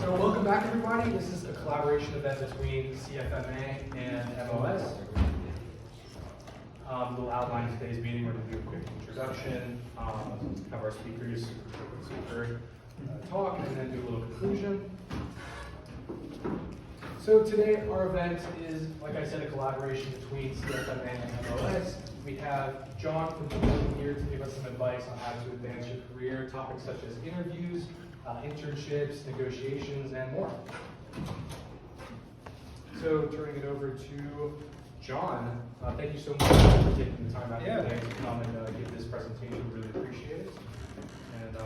So welcome back, everybody. This is a collaboration event between CFMA and MOS. We'll outline today's meeting. We're going to do a quick introduction, have our speakers talk, and then do a little conclusion. So today our event is, like I said, a collaboration between CFMA and MOS. We have John from Deloitte here to give us some advice on how to advance your career, topics such as interviews, internships, negotiations, and more. So turning it over to John, thank you so much for taking the time out of your day to come and give this presentation. We really appreciate it. And the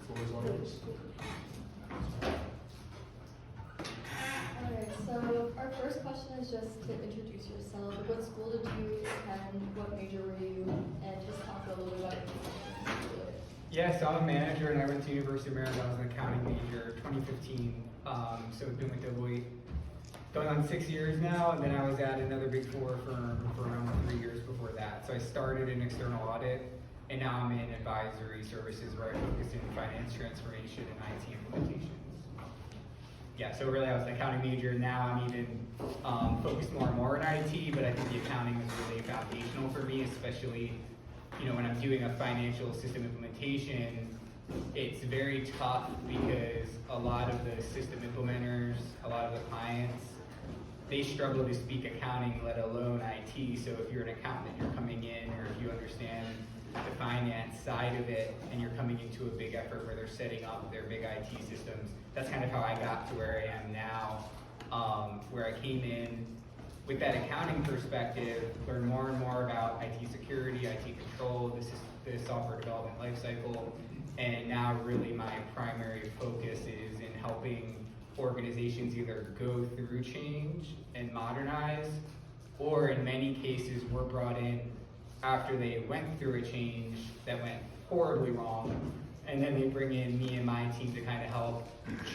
floor is all yours. Alright, so our first question is just to introduce yourself. What school did you attend? What major were you? And just talk a little bit about your Yeah, so I'm a manager and I went to University of Maryland. I was an accounting major, 2015. So I've been with Deloitte going on 6 years now, and then I was at another Big Four firm for around 3 years before that. So I started in external audit, and now I'm in advisory services where I focus in finance transformation and IT implementations. Yeah, so really I was an accounting major. Now I'm even focused more and more in IT, but I think the accounting is really foundational for me, especially when I'm doing a financial system implementation. It's very tough because a lot of the system implementers, a lot of the clients, they struggle to speak accounting, let alone IT. So if you're an accountant, you're coming in, or if you understand the finance side of it, and you're coming into a big effort where they're setting up their big IT systems, that's kind of how I got to where I am now, where I came in with that accounting perspective, learn more and more about IT security, IT control, the software development lifecycle, and now really my primary focus is in helping organizations either go through change and modernize, or in many cases we're brought in after they went through a change that went horribly wrong, and then they bring in me and my team to kind of help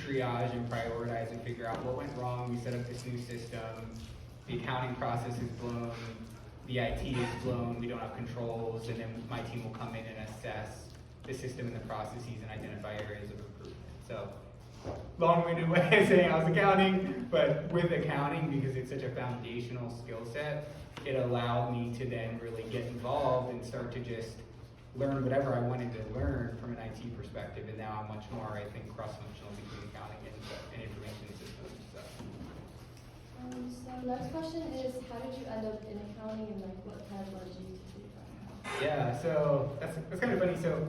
triage and prioritize and figure out what went wrong. We set up this new system, the accounting process is blown, the IT is blown, we don't have controls, and then my team will come in and assess the system and the processes and identify areas of improvement. So, long-winded way of saying I was accounting, but with accounting, because it's such a foundational skill set, it allowed me to then really get involved and start to just learn whatever I wanted to learn from an IT perspective, and now I'm much more, I think, cross-functional between accounting and information systems. So next question is, how did you end up in accounting, and what kind of led you to do that? Yeah, so that's kind of funny. So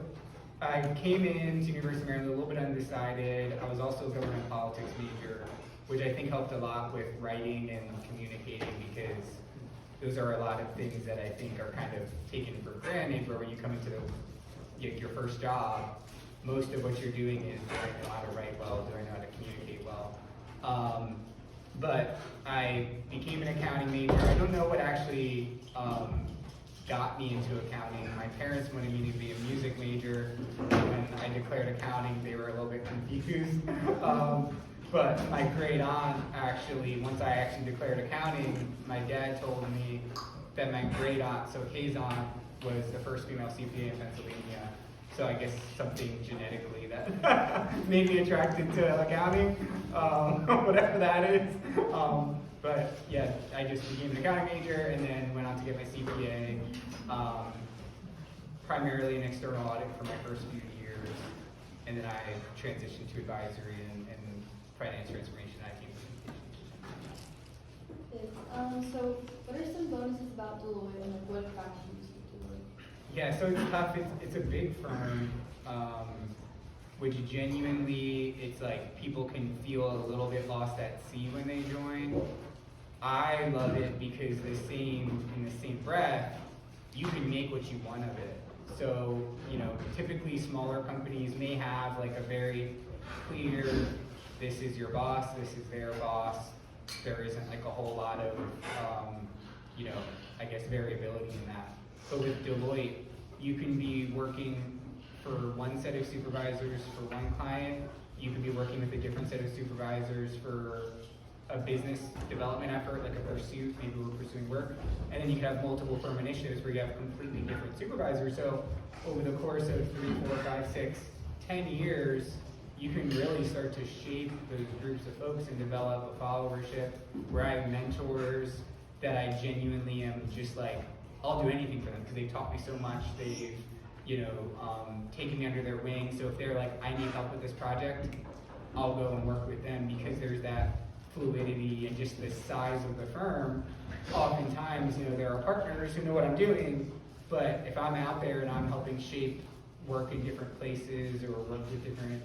I came into University of Maryland a little bit undecided. I was also a government politics major, which I think helped a lot with writing and communicating, because those are a lot of things that I think are kind of taken for granted, where when you come into your first job, most of what you're doing is, do I know how to write well, do I know how to communicate well? But I became an accounting major. I don't know what actually got me into accounting. My parents wanted me to be a music major. When I declared accounting, they were a little bit confused. But my great aunt actually, once I actually declared accounting, my dad told me that my great aunt, so his aunt, was the first female CPA in Pennsylvania. So I guess something genetically that made me attracted to accounting, whatever that is. But yeah, I just became an accounting major and then went on to get my CPA, primarily in external audit for my first few years. And then I transitioned to advisory and finance transformation IT implementation. So what are some bonuses about Deloitte, and what attracted you to Deloitte? Yeah, so it's tough. It's a big firm, which genuinely, it's like people can feel a little bit lost at sea when they join. I love it because in the same breath, you can make what you want of it. So, typically smaller companies may have like a very clear, this is your boss, this is their boss. There isn't like a whole lot of, I guess, variability in that. But with Deloitte, you can be working for one set of supervisors for one client. You can be working with a different set of supervisors for a business development effort, like a pursuit, maybe we're pursuing work. And then you can have multiple firm initiatives where you have completely different supervisors. So over the course of 3, 4, 5, 6, 10 years, you can really start to shape those groups of folks and develop a followership where I have mentors that I genuinely am just like, I'll do anything for them because they've taught me so much. They've, taken me under their wing. So if they're like, I need help with this project, I'll go and work with them because there's that fluidity and just the size of the firm. Oftentimes, there are partners who know what I'm doing, but if I'm out there and I'm helping shape work in different places or work with different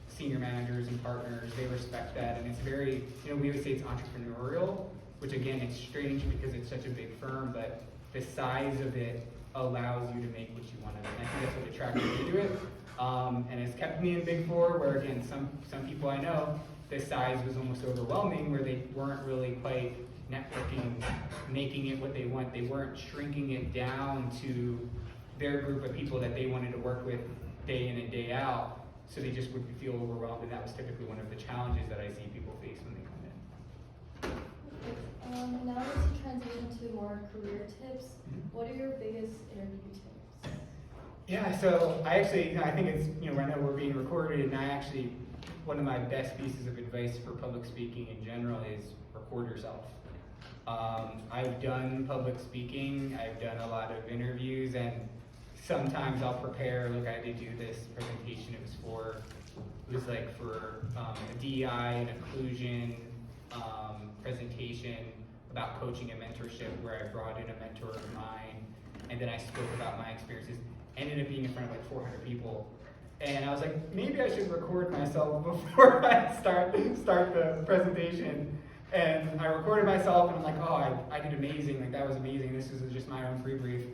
senior managers and partners, they respect that. And it's very, we would say it's entrepreneurial, which again, it's strange because it's such a big firm, but the size of it allows you to make what you want of it. And I think that's what attracted me to it. And it's kept me in Big Four, where again, some people I know, the size was almost overwhelming, where they weren't really quite networking, making it what they want. They weren't shrinking it down to their group of people that they wanted to work with day in and day out. So they just would feel overwhelmed, and that was typically one of the challenges that I see people face when they come in. Now let's transition to more career tips. What are your biggest interview tips? Yeah, so I think it's, I know we're being recorded, and one of my best pieces of advice for public speaking in general is record yourself. I've done public speaking, I've done a lot of interviews, and sometimes I'll prepare, like I did do this presentation, it was for a DEI and inclusion presentation about coaching and mentorship, where I brought in a mentor of mine, and then I spoke about my experiences. Ended up being in front of like 400 people, and I was like, maybe I should record myself before I start the presentation. And I recorded myself, and I'm like, oh, I did amazing, like that was amazing, this is just my own pre-brief.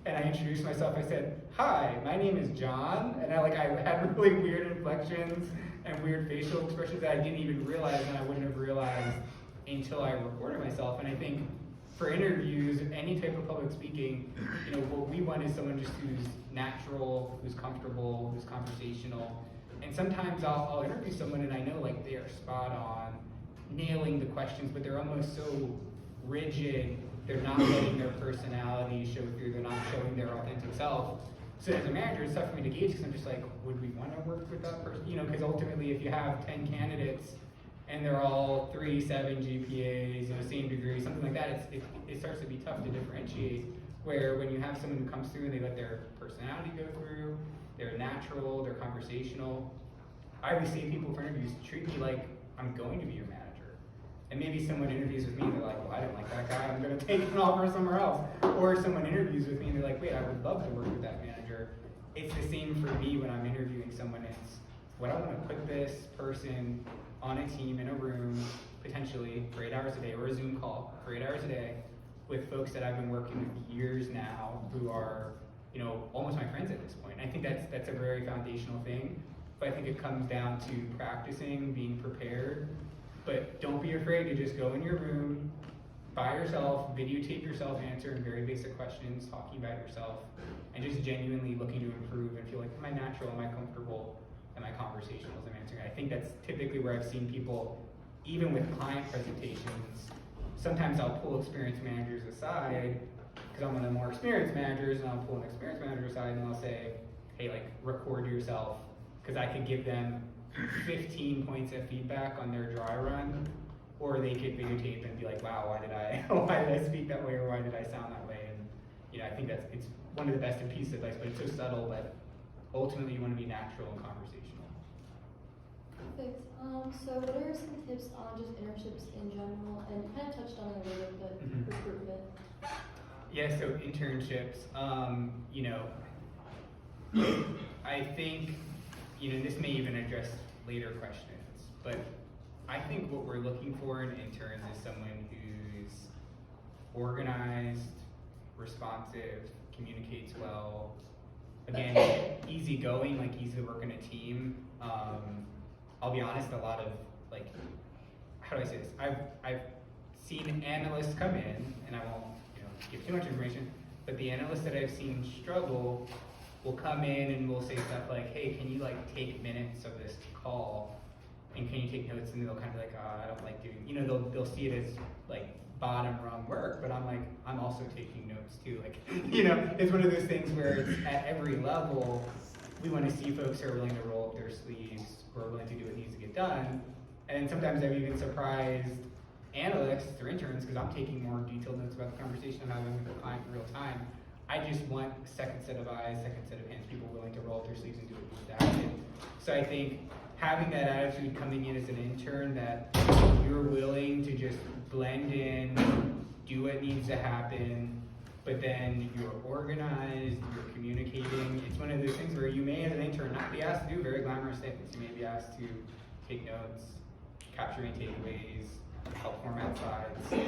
And I introduced myself, I said, hi, my name is John, and I had really weird inflections and weird facial expressions that I didn't even realize, and I wouldn't have realized until I recorded myself. And I think for interviews, any type of public speaking, what we want is someone just who's natural, who's comfortable, who's conversational. And sometimes I'll interview someone and I know like they are spot on, nailing the questions, but they're almost so rigid, they're not letting their personality show through, they're not showing their authentic self. So as a manager, it's tough for me to gauge because I'm just like, would we want to work with that person? Because ultimately if you have 10 candidates and they're all 3.7 GPAs, same degree, something like that, it starts to be tough to differentiate. Where when you have someone who comes through and they let their personality go through, they're natural, they're conversational. I always say people for interviews, treat me like I'm going to be your manager. And maybe someone interviews with me and they're like, well, I didn't like that guy, I'm going to take an offer somewhere else. Or someone interviews with me and they're like, wait, I would love to work with that manager. It's the same for me when I'm interviewing someone. It's what I want to put this person on a team in a room, potentially for 8 hours a day, or a Zoom call for 8 hours a day, with folks that I've been working with years now, who are, almost my friends at this point. I think that's a very foundational thing, but I think it comes down to practicing, being prepared, but don't be afraid to just go in your room by yourself, videotape yourself answering very basic questions, talking about yourself, and just genuinely looking to improve and feel like, am I natural, am I comfortable, am I conversational as I'm answering? I think that's typically where I've seen people, even with client presentations, sometimes I'll pull experienced managers aside, because I'm one of the more experienced managers, and I'll pull an experienced manager aside and I'll say, hey, record yourself, because I could give them 15 points of feedback on their dry run, or they could videotape and be like, wow, why did I speak that way, or why did I sound that way? And I think it's one of the best pieces of advice, but it's so subtle that ultimately you want to be natural and conversational. Perfect. So what are some tips on just internships in general? And you kind of touched on it a little bit, but recruitment. Yeah, so internships, I think, this may even address later questions, but I think what we're looking for in interns is someone who's organized, responsive, communicates well, again, easygoing, easy to work in a team. I'll be honest, a lot of, how do I say this? I've seen analysts come in, and I won't give too much information, but the analysts that I've seen struggle will come in and will say stuff like, hey, can you take minutes of this call, and can you take notes? And they'll kind of be like, oh, I don't like doing, they'll see it as bottom rung work, but I'm also taking notes too. It's one of those things where it's at every level, we want to see folks who are willing to roll up their sleeves, who are willing to do what needs to get done. And then sometimes I've even surprised analysts or interns, because I'm taking more detailed notes about the conversation I'm having with the client in real time. I just want a second set of eyes, second set of hands, people willing to roll up their sleeves and do what needs to happen. So I think having that attitude coming in as an intern, that you're willing to just blend in, do what needs to happen, but then you're organized, you're communicating. It's one of those things where you may, as an intern, not be asked to do very glamorous things. You may be asked to take notes, capture any takeaways, help format slides.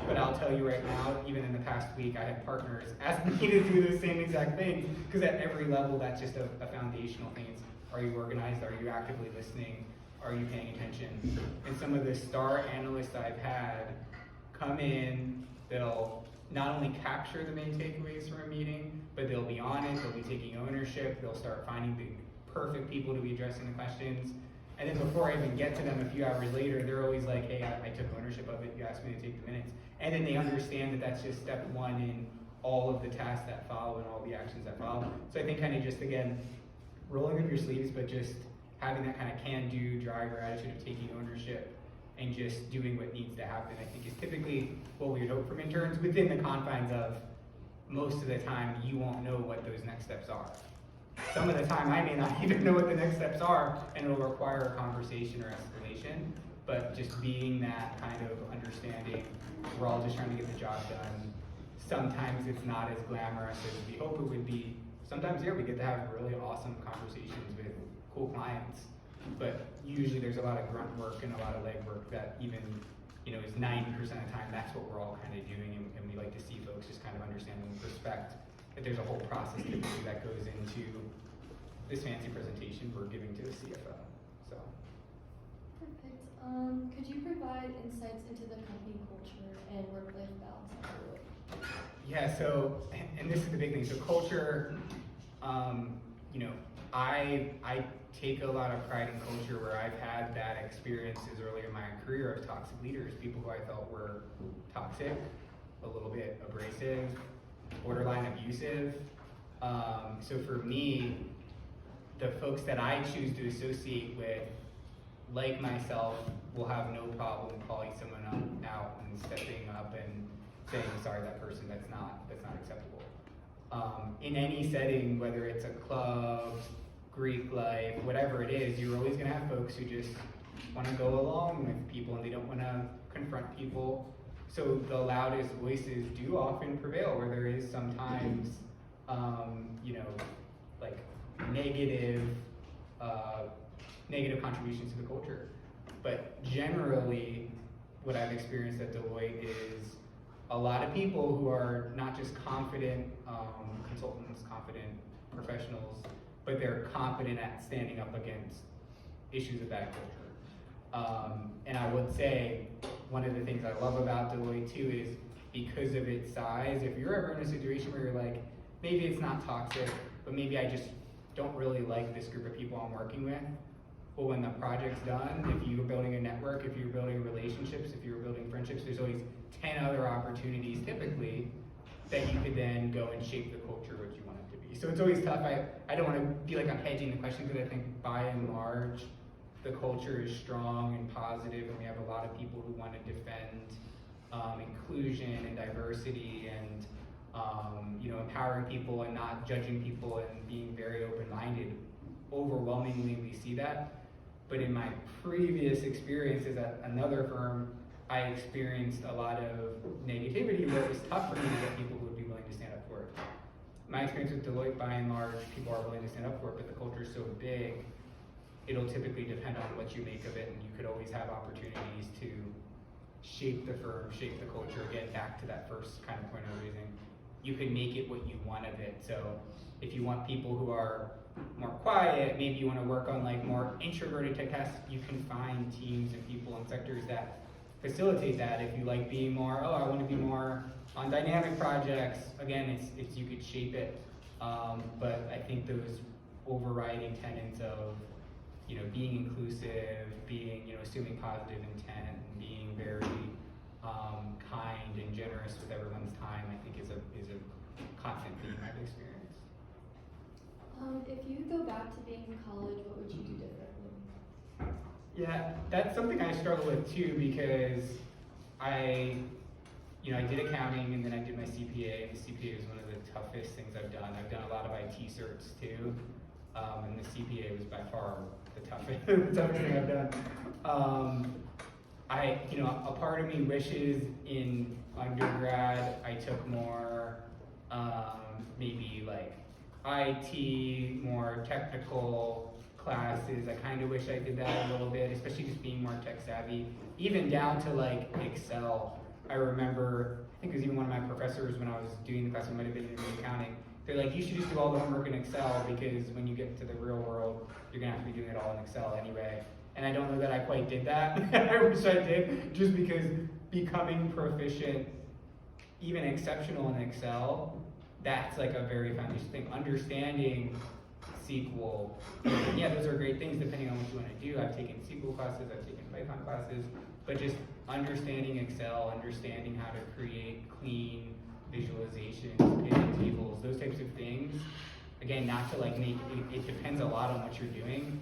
But I'll tell you right now, even in the past week, I had partners ask me to do the same exact thing, because at every level, that's just a foundational thing. It's, are you organized? Are you actively listening? Are you paying attention? And some of the star analysts I've had come in, they'll not only capture the main takeaways from a meeting, but they'll be on it, they'll be taking ownership, they'll start finding the perfect people to be addressing the questions. And then before I even get to them a few hours later, they're always like, hey, I took ownership of it, you asked me to take the minutes. And then they understand that that's just step one in all of the tasks that follow and all the actions that follow. So I think kind of just, again, rolling up your sleeves, but just having that kind of can-do driver attitude of taking ownership and just doing what needs to happen, I think is typically what we would hope from interns, within the confines of most of the time you won't know what those next steps are. Some of the time I may not even know what the next steps are, and it'll require a conversation or escalation, but just being that kind of understanding, we're all just trying to get the job done. Sometimes it's not as glamorous as we hope it would be. Sometimes, yeah, we get to have really awesome conversations with cool clients, but usually there's a lot of grunt work and a lot of legwork that even, is 90% of the time, that's what we're all kind of doing, and we like to see folks just kind of understand and respect that there's a whole process typically that goes into this fancy presentation we're giving to the CFO. So. Perfect. Could you provide insights into the company culture and work-life balance at Deloitte? Yeah, so, and this is the big thing. So culture, I take a lot of pride in culture where I've had bad experiences earlier in my career of toxic leaders, people who I felt were toxic, a little bit abrasive, borderline abusive. So for me, the folks that I choose to associate with, like myself, will have no problem calling someone out and stepping up and saying, sorry, that person, that's not acceptable. In any setting, whether it's a club, Greek life, whatever it is, you're always gonna have folks who just wanna go along with people and they don't wanna confront people. So the loudest voices do often prevail, where there is sometimes, like negative contributions to the culture. But generally, what I've experienced at Deloitte is a lot of people who are not just confident consultants, confident professionals, but they're competent at standing up against issues of bad culture. And I would say one of the things I love about Deloitte too is because of its size, if you're ever in a situation where you're like, maybe it's not toxic, but maybe I just don't really like this group of people I'm working with. Well, when the project's done, if you're building a network, if you're building relationships, if you're building friendships, there's always 10 other opportunities typically that you could then go and shape the culture what you want it to be. So it's always tough. I don't want to be like I'm hedging the question, because I think by and large, the culture is strong and positive, and we have a lot of people who want to defend inclusion and diversity and empowering people and not judging people and being very open-minded. Overwhelmingly, we see that. But in my previous experiences at another firm, I experienced a lot of negativity where it was tough for me to get people who would be willing to stand up for it. My experience with Deloitte, by and large, people are willing to stand up for it, but the culture is so big, it'll typically depend on what you make of it, and you could always have opportunities to shape the firm, shape the culture, get back to that first kind of point I was raising. You can make it what you want of it. So if you want people who are more quiet, maybe you want to work on like more introverted type tasks, you can find teams and people and sectors that facilitate that. If you like being more, I want to be more on dynamic projects, again, it's you could shape it. But I think those overriding tenets of being inclusive, being assuming positive intent, and being very kind and generous with everyone's time, I think is a constant theme I've experienced. If you could go back to being in college, what would you do differently? Yeah, that's something I struggle with too because I did accounting and then I did my CPA, and the CPA was one of the toughest things I've done. I've done a lot of IT certs too, and the CPA was by far the toughest, the toughest thing I've done. A part of me wishes in undergrad I took more, maybe like IT, more technical classes. I kind of wish I did that a little bit, especially just being more tech savvy, even down to like Excel. I remember, I think it was even one of my professors when I was doing the class, it might have been in accounting, they're like, you should just do all the homework in Excel because when you get to the real world, you're gonna have to be doing it all in Excel anyway. And I don't know that I quite did that. I wish I did, just because becoming proficient, even exceptional in Excel, that's like a very foundational thing. Understanding SQL, yeah, those are great things depending on what you want to do. I've taken SQL classes, I've taken Python classes, but just understanding Excel, understanding how to create clean visualizations, pivot tables, those types of things. Again, not to like make it depends a lot on what you're doing,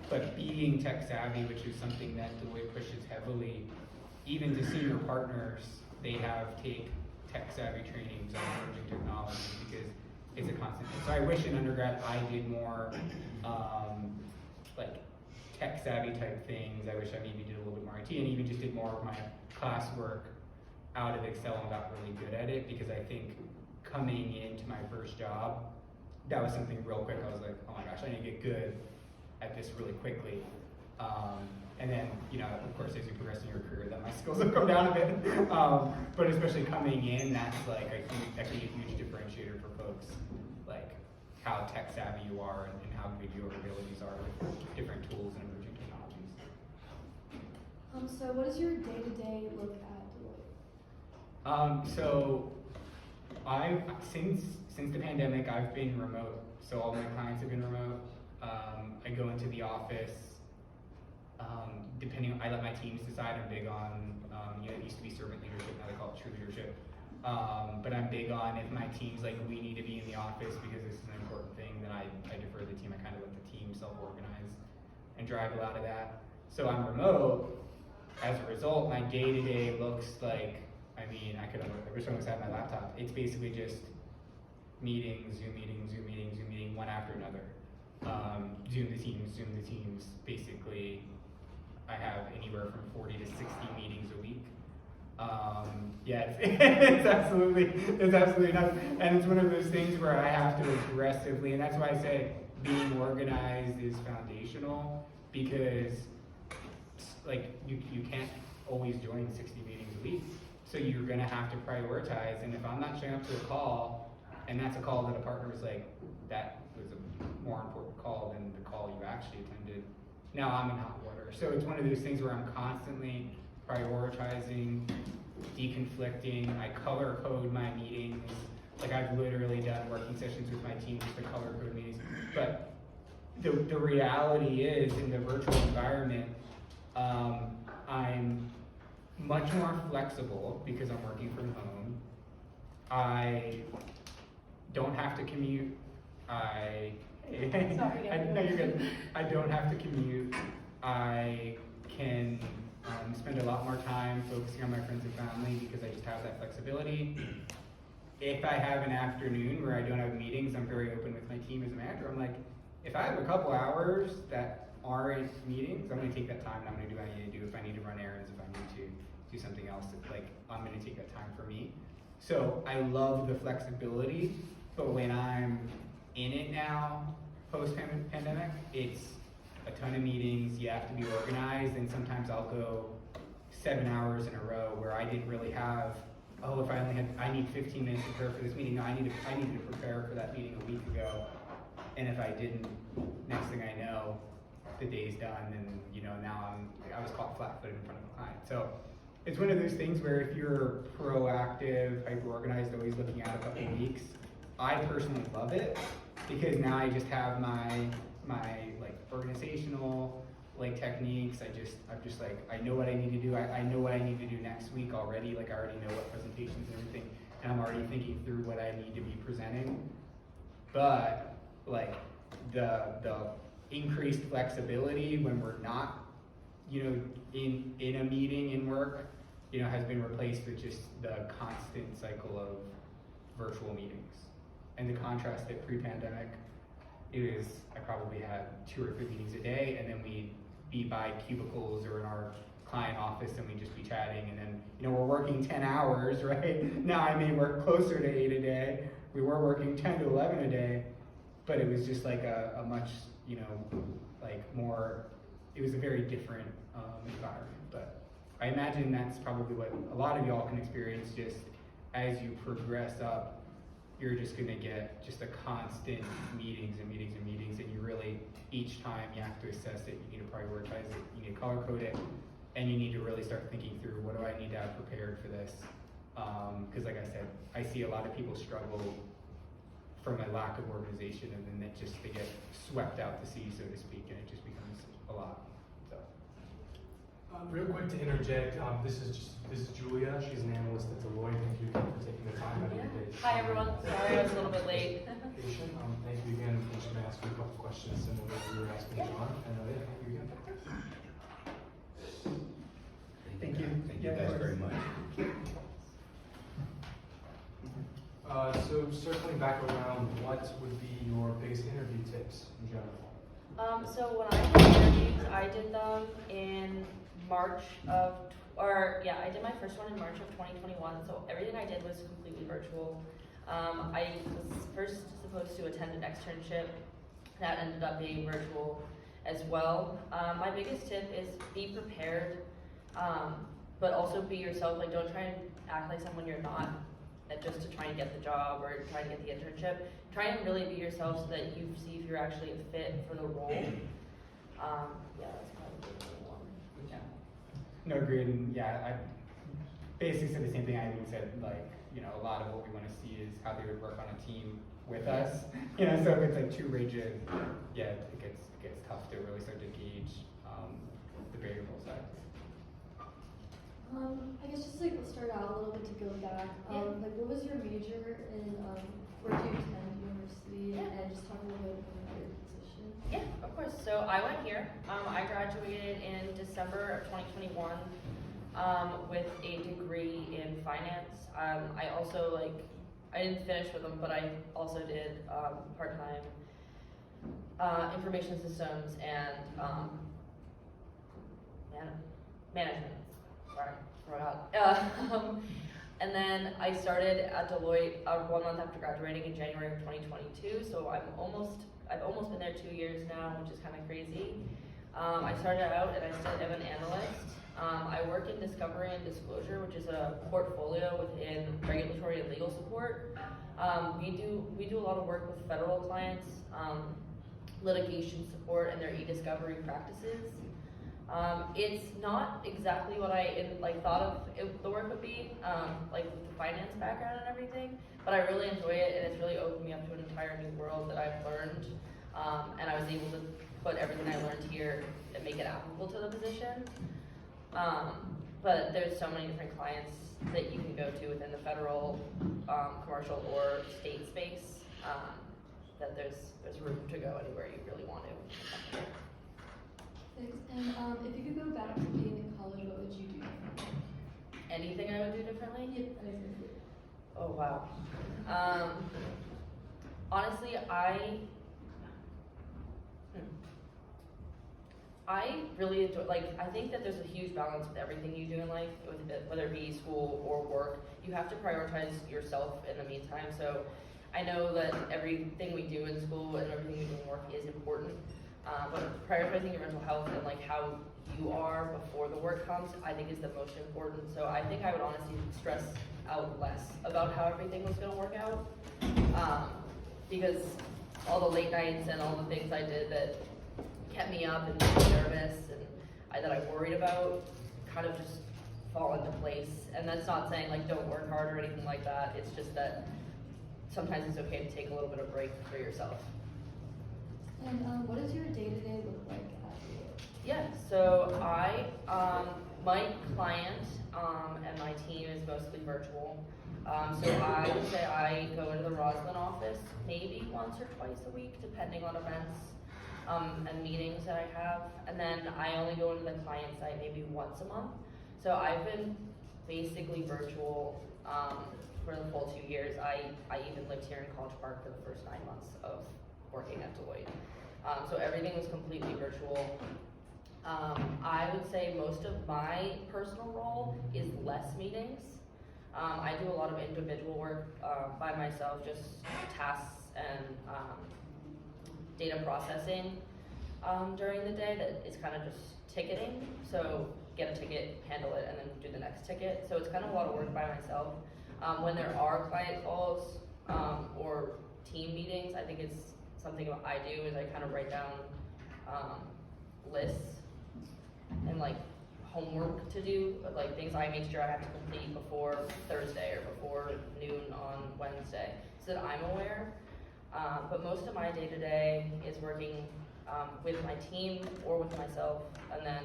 but being tech savvy, which is something that Deloitte pushes heavily, even to senior partners, they take tech savvy trainings on emerging technology because it's a constant. So I wish in undergrad I did more like tech savvy type things. I wish I maybe did a little bit more IT and even just did more of my classwork out of Excel and got really good at it, because I think coming into my first job, that was something real quick. I was like, oh my gosh, I need to get good at this really quickly. And then, of course, as you progress in your career, then my skills will go down a bit. But especially coming in, that's like, I think that can be a huge differentiator for folks, like how tech savvy you are and how good your abilities are with different tools and emerging technologies. So what does your day-to-day look at Deloitte? So since the pandemic, I've been remote. So all my clients have been remote. I go into the office. I let my teams decide. I'm big on, it used to be servant leadership, now they call it true leadership. But I'm big on, if my team's like, we need to be in the office because this is an important thing, then I defer to the team. I kind of let the team self-organize and drive a lot of that. So I'm remote. As a result, my day-to-day looks like, I wish I almost had my laptop. It's basically just meetings, Zoom meetings, one after another. Zoom the teams. Basically, I have anywhere from 40 to 60 meetings a week. It's absolutely nuts. And it's one of those things where I have to aggressively, and that's why I say being organized is foundational, because like you can't always join 60 meetings a week. So you're gonna have to prioritize, and if I'm not showing up to a call, and that's a call that a partner was like, that was a more important call than the call you actually attended, now I'm in hot water. So it's one of those things where I'm constantly prioritizing, deconflicting. I color code my meetings. Like I've literally done working sessions with my team just to color code meetings. But the reality is, in the virtual environment, I'm much more flexible because I'm working from home. I don't have to commute. No, you're good. I don't have to commute. I can spend a lot more time focusing on my friends and family because I just have that flexibility. If I have an afternoon where I don't have meetings, I'm very open with my team as a manager. I'm like, if I have a couple hours that aren't meetings, I'm going to take that time and I'm going to do what I need to do. If I need to run errands, if I need to do something else, I'm going to take that time for me. So I love the flexibility, but when I'm in it now, post-pandemic, it's a ton of meetings. You have to be organized, and sometimes I'll go 7 hours in a row where I didn't really have, if I need 15 minutes to prepare for this meeting. No, I needed to prepare for that meeting a week ago, and if I didn't, next thing I know, the day's done, and now I was caught flat-footed in front of a client. So it's one of those things where if you're proactive, hyper-organized, always looking out a couple of weeks, I personally love it, because now I just have my organizational techniques. I'm just like, I know what I need to do. I know what I need to do next week already. I already know what presentations and everything, and I'm already thinking through what I need to be presenting. But the increased flexibility when we're not, in a meeting in work, has been replaced with just the constant cycle of virtual meetings. And the contrast that pre-pandemic, I probably had 2 or 3 meetings a day, and then we'd be by cubicles or in our client office and we'd just be chatting, and then, we're working 10 hours, right? Now I may work closer to 8 a day. We were working 10 to 11 a day, but it was just like a much, more, it was a very different environment. But I imagine that's probably what a lot of y'all can experience. Just as you progress up, you're just gonna get just a constant meetings and meetings and meetings, and you really, each time you have to assess it, you need to prioritize it, you need to color code it, and you need to really start thinking through, what do I need to have prepared for this? Because like I said, I see a lot of people struggle from a lack of organization, and then they get swept out to sea, so to speak, and it just becomes a lot. So. Real quick to interject, this is Julia. She's an analyst at Deloitte. Thank you again for taking the time out of your day. Hi everyone. Sorry I was a little bit late. Thank you again. I'm just going to ask you a couple questions similar to what you were asking John. And thank you again. Thank you. Thank you guys very much. So circling back around, what would be your biggest interview tips in general? So when I did interviews, I did them in March of, I did my first one in March of 2021. So everything I did was completely virtual. I was first supposed to attend an externship that ended up being virtual as well. My biggest tip is be prepared, but also be yourself. Like, don't try and act like someone you're not, just to try and get the job or try and get the internship. Try and really be yourself so that you see if you're actually a fit for the role. That's probably the main one. Yeah. No, agreed, and I basically said the same thing I even said, a lot of what we want to see is how they would work on a team with us. So if it's like too rigid, it gets tough to really start to gauge the variable side. I guess just let's start out a little bit to go back. What was your major in, where did you attend university, and just talk a little bit about your position? Yeah, of course. So I went here. I graduated in December of 2021 with a degree in finance. I also I didn't finish with them, but I also did part-time information systems and management. Sorry, forgot. And then I started at Deloitte 1 month after graduating in January of 2022. So I've almost been there 2 years now, which is kind of crazy. I started out and I still am an analyst. I work in discovery and disclosure, which is a portfolio within regulatory and legal support. We do a lot of work with federal clients, litigation support, and their e-discovery practices. It's not exactly what I thought of the work would be, with the finance background and everything, but I really enjoy it, and it's really opened me up to an entire new world that I've learned, and I was able to put everything I learned here and make it applicable to the position. But there's so many different clients that you can go to within the federal, commercial, or state space, that there's room to go anywhere you really want to. Thanks. And if you could go back to being in college, what would you do differently? Anything I would do differently? Yep, anything. Oh wow. Honestly, I really enjoy, I think that there's a huge balance with everything you do in life, whether it be school or work. You have to prioritize yourself in the meantime. So I know that everything we do in school and everything we do in work is important, but prioritizing your mental health and how you are before the work comes, I think is the most important. So I think I would honestly stress out less about how everything was going to work out, because all the late nights and all the things I did that kept me up and made me nervous and that I worried about kind of just fall into place. And that's not saying don't work hard or anything like that. It's just that sometimes it's okay to take a little bit of break for yourself. And what does your day-to-day look like at Deloitte? Yeah, so my client, and my team is mostly virtual. So I would say I go into the Roslyn office maybe once or twice a week, depending on events, and meetings that I have. And then I only go into the client site maybe once a month. So I've been basically virtual, for the full 2 years. I even lived here in College Park for the first 9 months of working at Deloitte. So everything was completely virtual. I would say most of my personal role is less meetings. I do a lot of individual work by myself, just tasks and data processing during the day that is kind of just ticketing. So get a ticket, handle it, and then do the next ticket. So it's kind of a lot of work by myself. When there are client calls or team meetings, I think it's something I do is I kind of write down lists and like homework to do, like things I make sure I have to complete before Thursday or before noon on Wednesday, so that I'm aware. But most of my day-to-day is working with my team or with myself, and then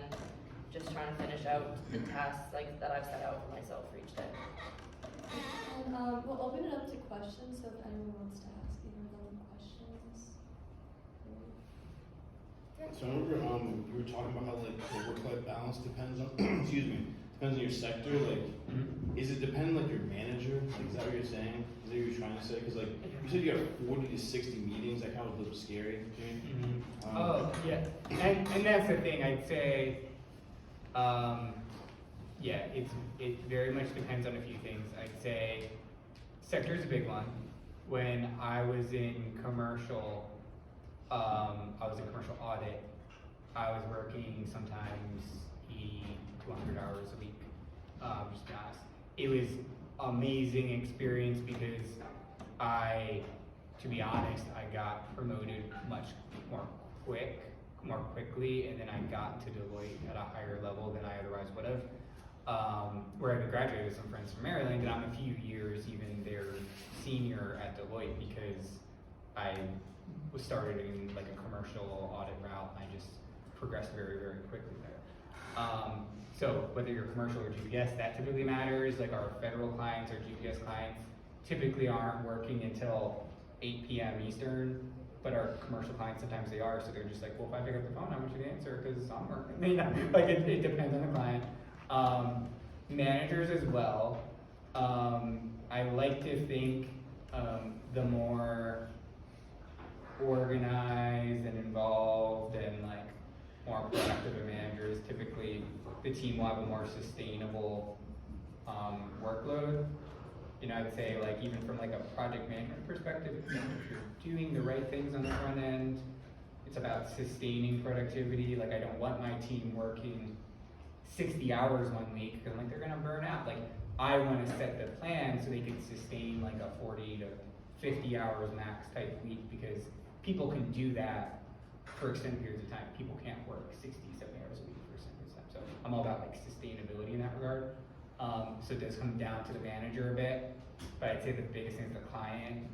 just trying to finish out the tasks like that I've set out for myself for each day. And we'll open it up to questions, so if anyone wants to ask either of them questions. So I remember you were talking about how like the work-life balance depends on excuse me, depends on your sector. Like, is it dependent like your manager? Like, is that what you're saying? Is that what you're trying to say? Because like you said you got 40 to 60 meetings. That kind of was a little scary to me. Oh, yeah, and that's the thing, I'd say, yeah, it very much depends on a few things. I'd say sector is a big one. When I was in commercial, I was in commercial audit, I was working sometimes 200 hours a week, just to be honest. It was amazing experience because to be honest, I got promoted much more quickly, and then I got to Deloitte at a higher level than I otherwise would have. Where I graduated with some friends from Maryland, and I'm a few years even their senior at Deloitte because I was started in like a commercial audit route, and I just progressed very, very quickly there. So whether you're commercial or GPS, that typically matters. Like our federal clients or GPS clients typically aren't working until 8 p.m. Eastern, but our commercial clients, sometimes they are, so they're just like, well, if I pick up the phone, how much you gonna answer? Because I'm working. You know, like it depends on the client. Managers as well. I like to think the more organized and involved and like more productive a manager is, typically the team will have a more sustainable workload. You know, I'd say like even from like a project management perspective, you know, if you're doing the right things on the front end, it's about sustaining productivity. Like I don't want my team working 60 hours 1 week because like they're gonna burn out. Like I want to set the plan so they can sustain like a 40 to 50 hours max type week, because people can do that for extended periods of time. People can't work 60, 70 hours a week for extended periods of time. So I'm all about like sustainability in that regard. So it does come down to the manager a bit, but I'd say the biggest thing is the client.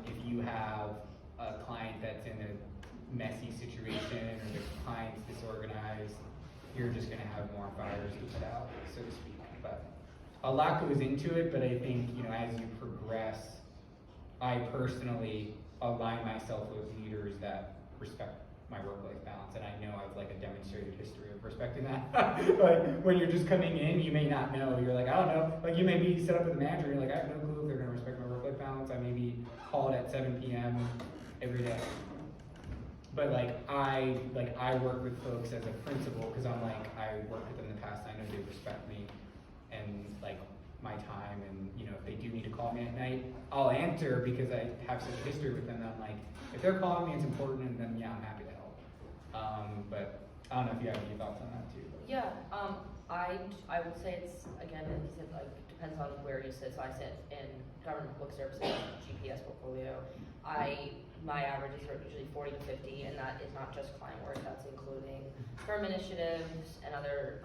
If you have a client that's in a messy situation or the client's disorganized, you're just gonna have more fires to put out, so to speak. But a lot goes into it, but I think, you know, as you progress, I personally align myself with leaders that respect my work-life balance, and I know I've like a demonstrated history of respecting that. Like when you're just coming in, you may not know. You're like, I don't know. Like you may be set up with a manager, and you're like, I have no clue if they're gonna respect my work-life balance. I may be called at 7 p.m. every day. But I work with folks as a principal because I'm like, I worked with them in the past. I know they respect me and like my time, and you know, if they do need to call me at night, I'll answer because I have such a history with them. I'm like, if they're calling me, it's important, and then yeah, I'm happy to help. But I don't know if you have any thoughts on that too. But. Yeah, I would say it's, again, it like depends on where you sit. So I sit in government public services, GPS portfolio. My average is usually 40 to 50, and that is not just client work, that's including firm initiatives and other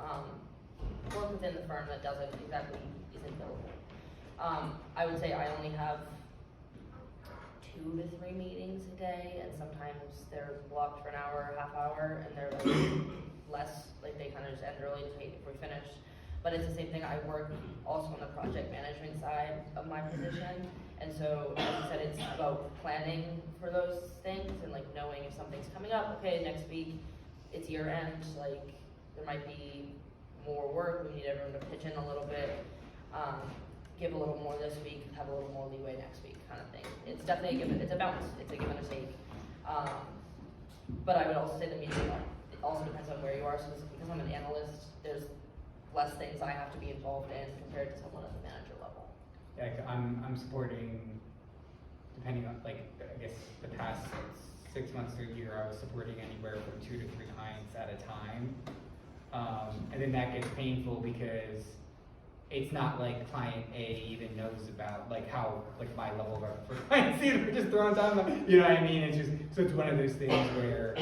work within the firm that isn't billable. I would say I only have 2 to 3 meetings a day, and sometimes they're blocked for an hour, a half hour, and they're like less, like they kind of just end early to take if we're finished. But it's the same thing, I work also on the project management side of my position. And so, as you said, it's about planning for those things and like knowing if something's coming up, okay, next week, it's year end, like there might be more work, we need everyone to pitch in a little bit. Give a little more this week, have a little more leeway next week, kind of thing. It's definitely it's a balance, it's a give and a take. But I would also say the meeting, it also depends on where you are, so because I'm an analyst, there's less things I have to be involved in compared to someone at the manager level. Yeah, I'm supporting, depending on, like, I guess the past 6 months to a year, I was supporting anywhere from 2 to 3 clients at a time. And then that gets painful because it's not like client A even knows about like how like my level of for client C, they're just throwing down, you know what I mean? It's just, so it's one of those things where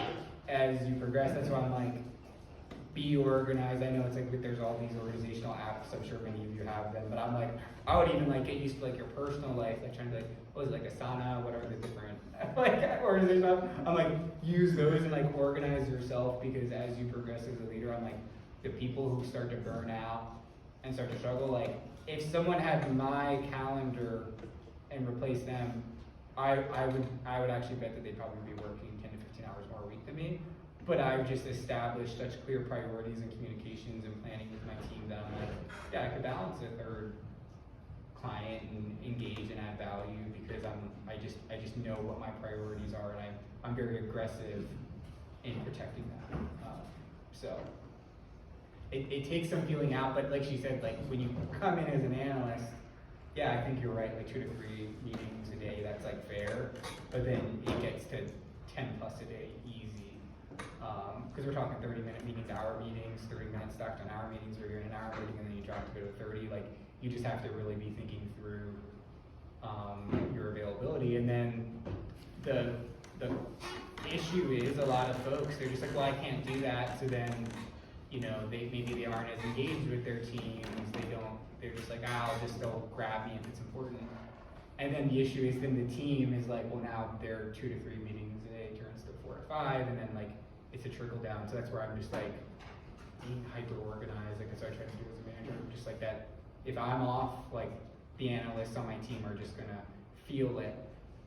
as you progress, that's why I'm like, be organized. I know it's like there's all these organizational apps, I'm sure many of you have them, but I'm like, I would even like get used to like your personal life, like trying to like, what is it, like Asana, whatever the different like organizational, I'm like, use those and like organize yourself, because as you progress as a leader, I'm like, the people who start to burn out and start to struggle, like if someone had my calendar and replaced them, I would actually bet that they'd probably be working 10 to 15 hours more a week than me. But I've just established such clear priorities and communications and planning with my team that I'm like, yeah, I could balance a third client and engage and add value, because I just know what my priorities are, and I'm very aggressive in protecting that. So it takes some feeling out, but like she said, like when you come in as an analyst, yeah, I think you're right, like 2 to 3 meetings a day, that's like fair, but then it gets to 10 plus a day easy, because we're talking 30-minute meetings, hour meetings, 30 minutes stacked on hour meetings, where you're in an hour meeting and then you drop to go to 30, like you just have to really be thinking through your availability. And then the issue is a lot of folks, they're just like, well, I can't do that, so then, you know, maybe they aren't as engaged with their teams, they're just like, they'll grab me if it's important. And then the issue is then the team is like, well, now they're 2 to 3 meetings a day turns to 4 to 5, and then like, it's a trickle down. So that's where I'm just like, being hyper organized, like that's what I try to do as a manager. I'm just like that, if I'm off, like the analysts on my team are just gonna feel it,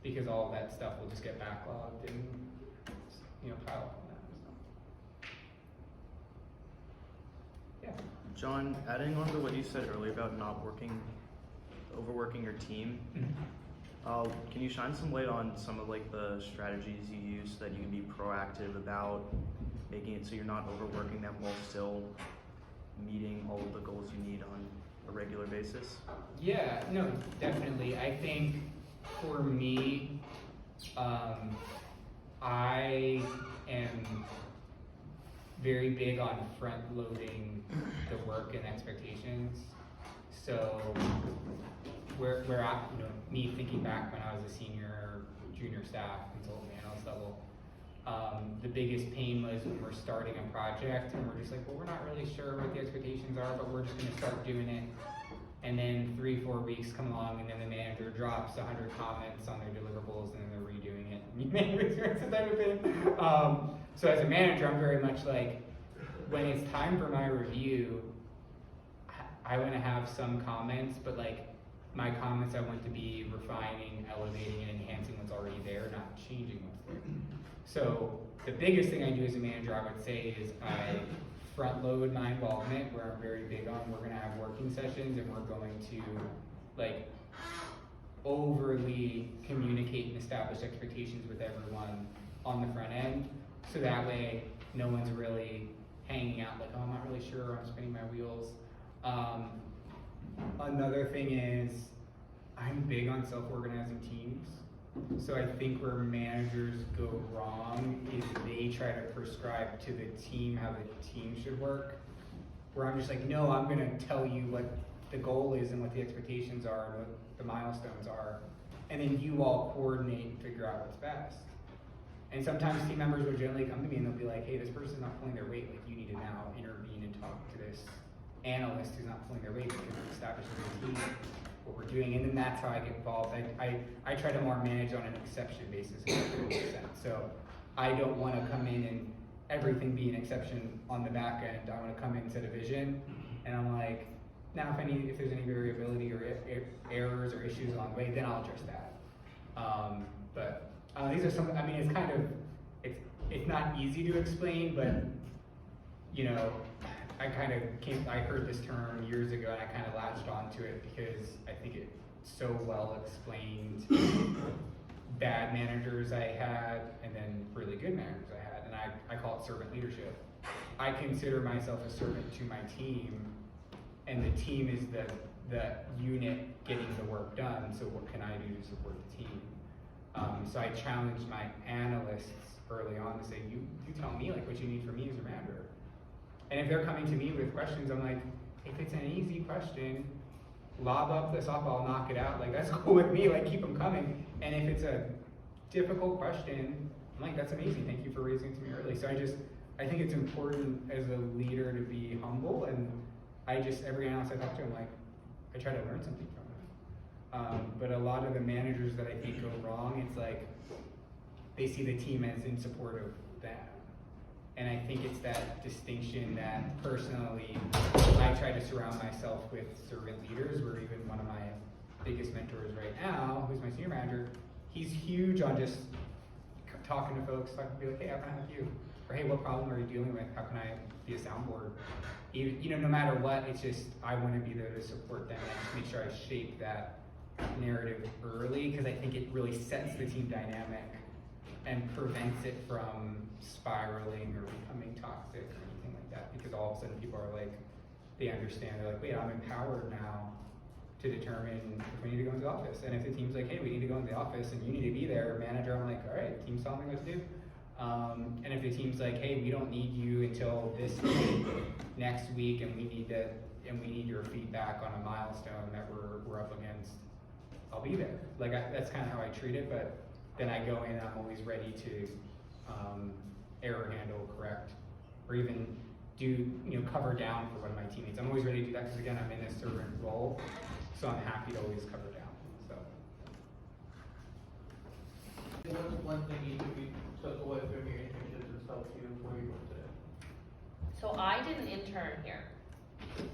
because all of that stuff will just get backlogged and, you know, pile up on them. So. Yeah. John, adding on to what you said earlier about not overworking your team, can you shine some light on some of like the strategies you use so that you can be proactive about making it so you're not overworking them while still meeting all of the goals you need on a regular basis? Yeah, no, definitely. I think for me, I am very big on front loading the work and expectations. So where I, you know, me thinking back when I was a senior, junior staff, consultant, analyst level, the biggest pain was when we're starting a project and we're just like, well, we're not really sure what the expectations are, but we're just gonna start doing it. And then 3-4 weeks come along, and then the manager drops 100 comments on their deliverables, and then they're redoing it. You may have experienced that type of thing. So as a manager, I'm very much like, when it's time for my review, I want to have some comments, but like my comments, I want to be refining, elevating, and enhancing what's already there, not changing what's there. So the biggest thing I do as a manager, I would say, is I front load my involvement, where I'm very big on, we're gonna have working sessions and we're going to like overly communicate and establish expectations with everyone on the front end, so that way no one's really hanging out like, oh, I'm not really sure, I'm spinning my wheels. Another thing is, I'm big on self-organizing teams. So I think where managers go wrong is they try to prescribe to the team how the team should work. Where I'm just like, no, I'm gonna tell you what the goal is and what the expectations are and what the milestones are. And then you all coordinate and figure out what's best. And sometimes team members will generally come to me and they'll be like, hey, this person's not pulling their weight, like you need to now intervene and talk to this analyst who's not pulling their weight, because we're establishing a team, what we're doing, and then that's how I get involved. I try to more manage on an exception basis, if that makes sense. So I don't want to come in and everything be an exception on the back end. I want to come in, set a vision, and I'm like, now if there's any variability or errors or issues along the way, then I'll address that. But these are some. I mean, it's kind of it's not easy to explain, but you know, I heard this term years ago, and I kind of latched onto it because I think it so well explained bad managers I had, and then really good managers I had, and I call it servant leadership. I consider myself a servant to my team, and the team is the unit getting the work done, so what can I do to support the team? So I challenged my analysts early on to say, you tell me like what you need from me as a manager. And if they're coming to me with questions, I'm like, if it's an easy question, lob up the softball, I'll knock it out. Like, that's cool with me, like, keep them coming. And if it's a difficult question, I'm like, that's amazing, thank you for raising it to me early. So I think it's important as a leader to be humble, and every analyst I talk to, I'm like, I try to learn something from them. But a lot of the managers that I think go wrong, it's like, they see the team as in support of them. And I think it's that distinction that personally, I try to surround myself with servant leaders, where even one of my biggest mentors right now, who's my senior manager, he's huge on just talking to folks, like, be like, hey, how can I help you? Or hey, what problem are you dealing with? How can I be a soundboard? Even, you know, no matter what, it's just, I want to be there to support them, and I just make sure I shape that narrative early, because I think it really sets the team dynamic and prevents it from spiraling or becoming toxic or anything like that, because all of a sudden people are like, they understand, they're like, wait, I'm empowered now to determine if we need to go into the office. And if the team's like, hey, we need to go into the office and you need to be there, manager, I'm like, all right, team's telling me what to do. And if the team's like, hey, we don't need you until this date next week, and we need your feedback on a milestone that we're up against, I'll be there. Like, that's kind of how I treat it, but then I go in, I'm always ready to error handle, correct, or even do, cover down for one of my teammates. I'm always ready to do that because, again, I'm in a servant role, so I'm happy to always cover down. So. What's one thing you took away from your internships and stuff to where you are today? So I did an intern here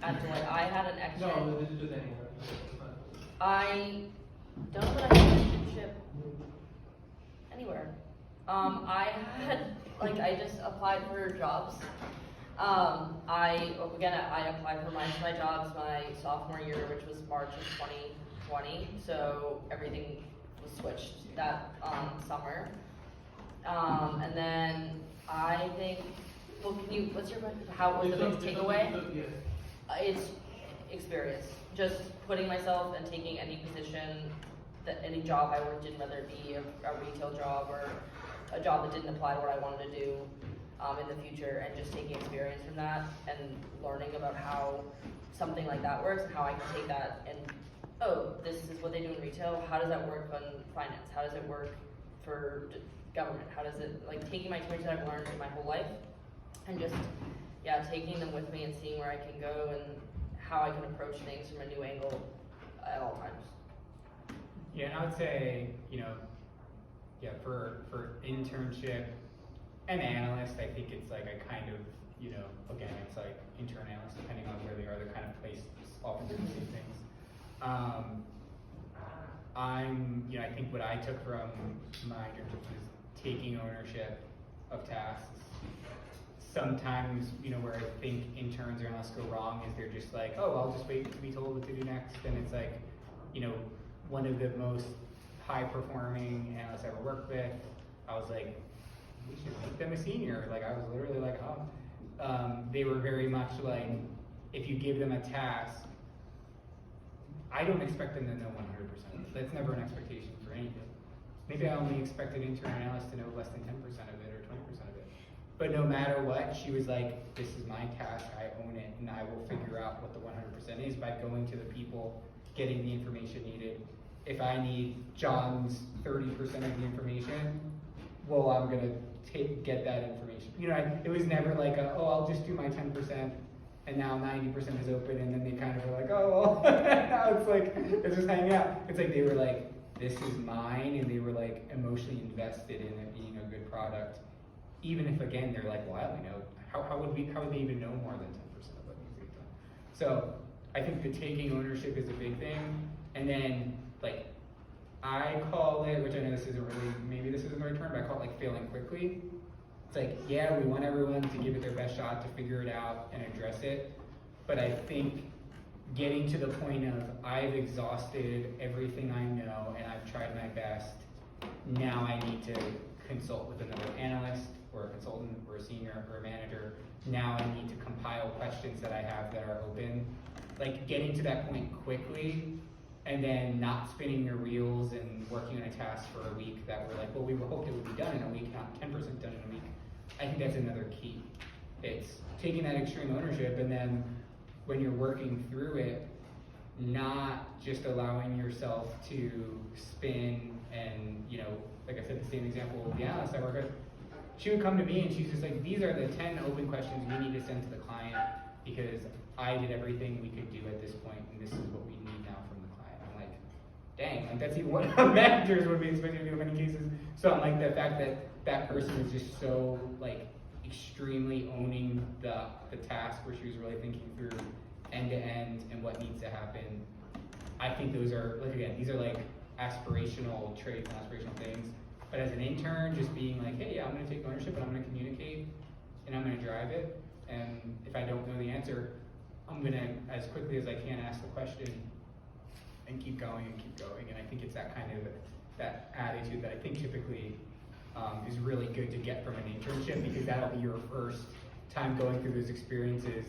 at Deloitte. I had an extra. No, this is just anywhere. I don't know that I had an internship anywhere. I had, I just applied for jobs. I applied for my jobs my sophomore year, which was March of 2020. So everything was switched that summer. And then I think, well, how was the biggest takeaway? It's experience. Just putting myself and taking any position, any job I worked in, whether it be a retail job or a job that didn't apply to what I wanted to do in the future, and just taking experience from that and learning about how something like that works, and how I can take that and, oh, this is what they do in retail, how does that work on finance, how does it work for government, how does it, taking my experience that I've learned in my whole life, and just, taking them with me and seeing where I can go and how I can approach things from a new angle at all times. Yeah, and I would say, for internship and analyst, I think it's like a kind of, again, it's like intern analyst, depending on where they are, they're kind of placed often doing the same things. I think what I took from my internship is taking ownership of tasks. Sometimes, where I think interns or analysts go wrong is they're just like, oh, I'll just wait to be told what to do next. And it's like, one of the most high-performing analysts I ever worked with, I was like, we should make them a senior. I was literally like, oh. They were very much like, if you give them a task, I don't expect them to know 100%. That's never an expectation for anything. Maybe I only expect an intern analyst to know less than 10% of it or 20% of it. But no matter what, she was like, this is my task, I own it, and I will figure out what the 100% is by going to the people, getting the information needed. If I need John's 30% of the information, well, I'm gonna get that information. It was never like, I'll just do my 10%, and now 90% is open, and then they kind of were like, oh, well, now it's like, it's just hanging out. It's like they were like, this is mine, and they were like emotionally invested in it being a good product. even if again they're like, well, I don't know, how would they even know more than 10% of what needs to be done? So I think the taking ownership is a big thing, and then like I call it, which I know this isn't really, maybe this isn't the right term, but I call it like failing quickly. It's like, yeah, we want everyone to give it their best shot to figure it out and address it, but I think getting to the point of I've exhausted everything I know and I've tried my best, now I need to consult with another analyst or a consultant or a senior or a manager. Now I need to compile questions that I have that are open. Like getting to that point quickly and then not spinning your wheels and working on a task for a week that we're like, well, we hoped it would be done in a week, not 10% done in a week. I think that's another key. It's taking that extreme ownership, and then when you're working through it, not just allowing yourself to spin and, you know, like I said, the same example with the analyst I work with. She would come to me and she's just like, these are the 10 open questions we need to send to the client because I did everything we could do at this point and this is what we need now from the client. I'm like, dang, like that's even what managers would be expected to do in many cases. So I'm like, the fact that that person is just so like extremely owning the task where she was really thinking through end to end and what needs to happen. I think those are, like again, these are like aspirational traits and aspirational things. But as an intern, just being like, hey, yeah, I'm gonna take ownership and I'm gonna communicate and I'm gonna drive it. And if I don't know the answer, I'm gonna, as quickly as I can, ask the question and keep going and keep going. And I think it's that kind of, that attitude that I think typically is really good to get from an internship, because that'll be your first time going through those experiences.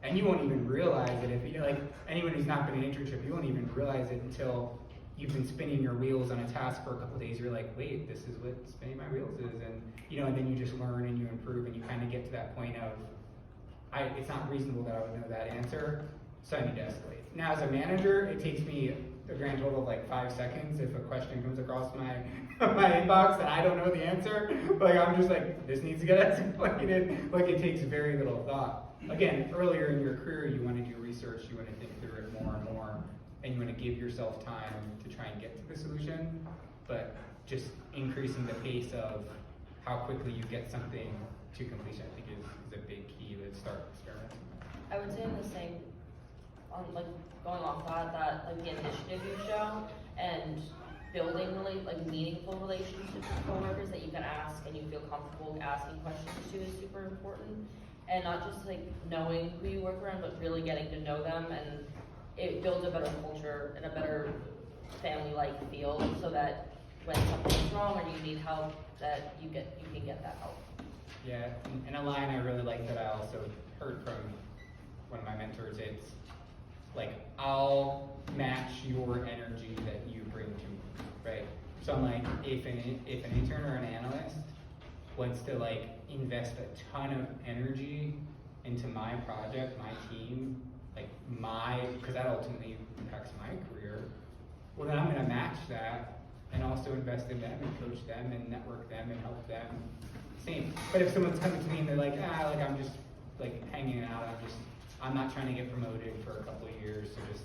And you won't even realize it if you, like, anyone who's not been in an internship, you won't even realize it until you've been spinning your wheels on a task for a couple of days. You're like, wait, this is what spinning my wheels is. And, you know, and then you just learn and you improve and you kind of get to that point of, it's not reasonable that I would know that answer, so I need to escalate. Now, as a manager, it takes me a grand total of like 5 seconds if a question comes across my my inbox and I don't know the answer. Like, I'm just like, this needs to get escalated. Like, it takes very little thought. Again, earlier in your career, you want to do research, you want to think through it more and more, and you want to give yourself time to try and get to the solution. But just increasing the pace of how quickly you get something to completion, I think is a big key to start experimenting. I would say in the same, on like going off that like the initiative you show and building really like meaningful relationships with coworkers that you can ask and you feel comfortable asking questions to is super important. And not just like knowing who you work around, but really getting to know them, and it builds a better culture and a better family-like feel, so that when something's wrong or you need help, that you can get that help. Yeah, and a line I really like that I also heard from one of my mentors, it's like, I'll match your energy that you bring to me, right? So I'm like, if an intern or an analyst wants to like invest a ton of energy into my project, my team, like because that ultimately impacts my career, well then I'm gonna match that and also invest in them and coach them and network them and help them. Same. But if someone's coming to me and they're like, like I'm just like hanging out, I'm not trying to get promoted for a couple of years, so just,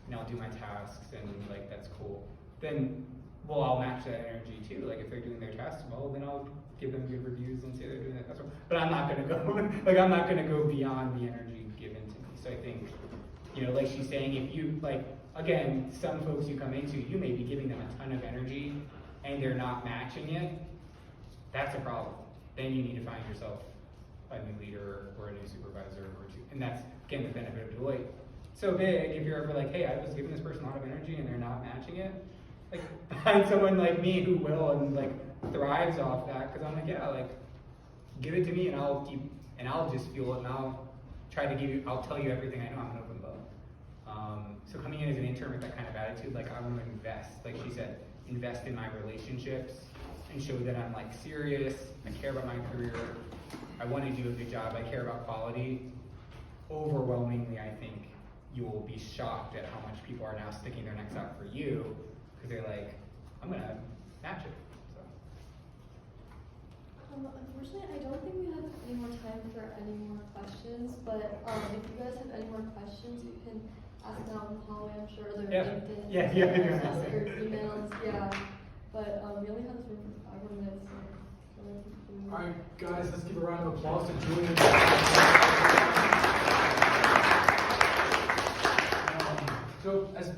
you know, I'll do my tasks and like that's cool. Then, well, I'll match that energy too. Like if they're doing their tasks well, then I'll give them good reviews and say they're doing that. That's well. But I'm not gonna go like I'm not gonna go beyond the energy given to me. So I think, you know, like she's saying, if you like, again, some folks you come into, you may be giving them a ton of energy and they're not matching it. That's a problem. Then you need to find yourself a new leader or a new supervisor or two. And that's, again, the benefit of Deloitte. So big, if you're ever like, hey, I was giving this person a lot of energy and they're not matching it, like, find someone like me who will and like thrives off that, because I'm like, yeah, like, give it to me and I'll just fuel it and I'll try to I'll tell you everything I know. I'm an open book. So coming in as an intern with that kind of attitude, like I want to invest, like she said, invest in my relationships and show that I'm like serious, I care about my career, I want to do a good job, I care about quality. Overwhelmingly, I think you will be shocked at how much people are now sticking their necks out for you, because they're like, I'm gonna match it. So. Unfortunately, I don't think we have any more time for any more questions, but if you guys have any more questions, you can ask them out in the hallway. I'm sure they're LinkedIn, or emails, yeah. But we only have this room for 5 more minutes, so. Alright. Alright, guys, let's give a round of applause to Julian. So, as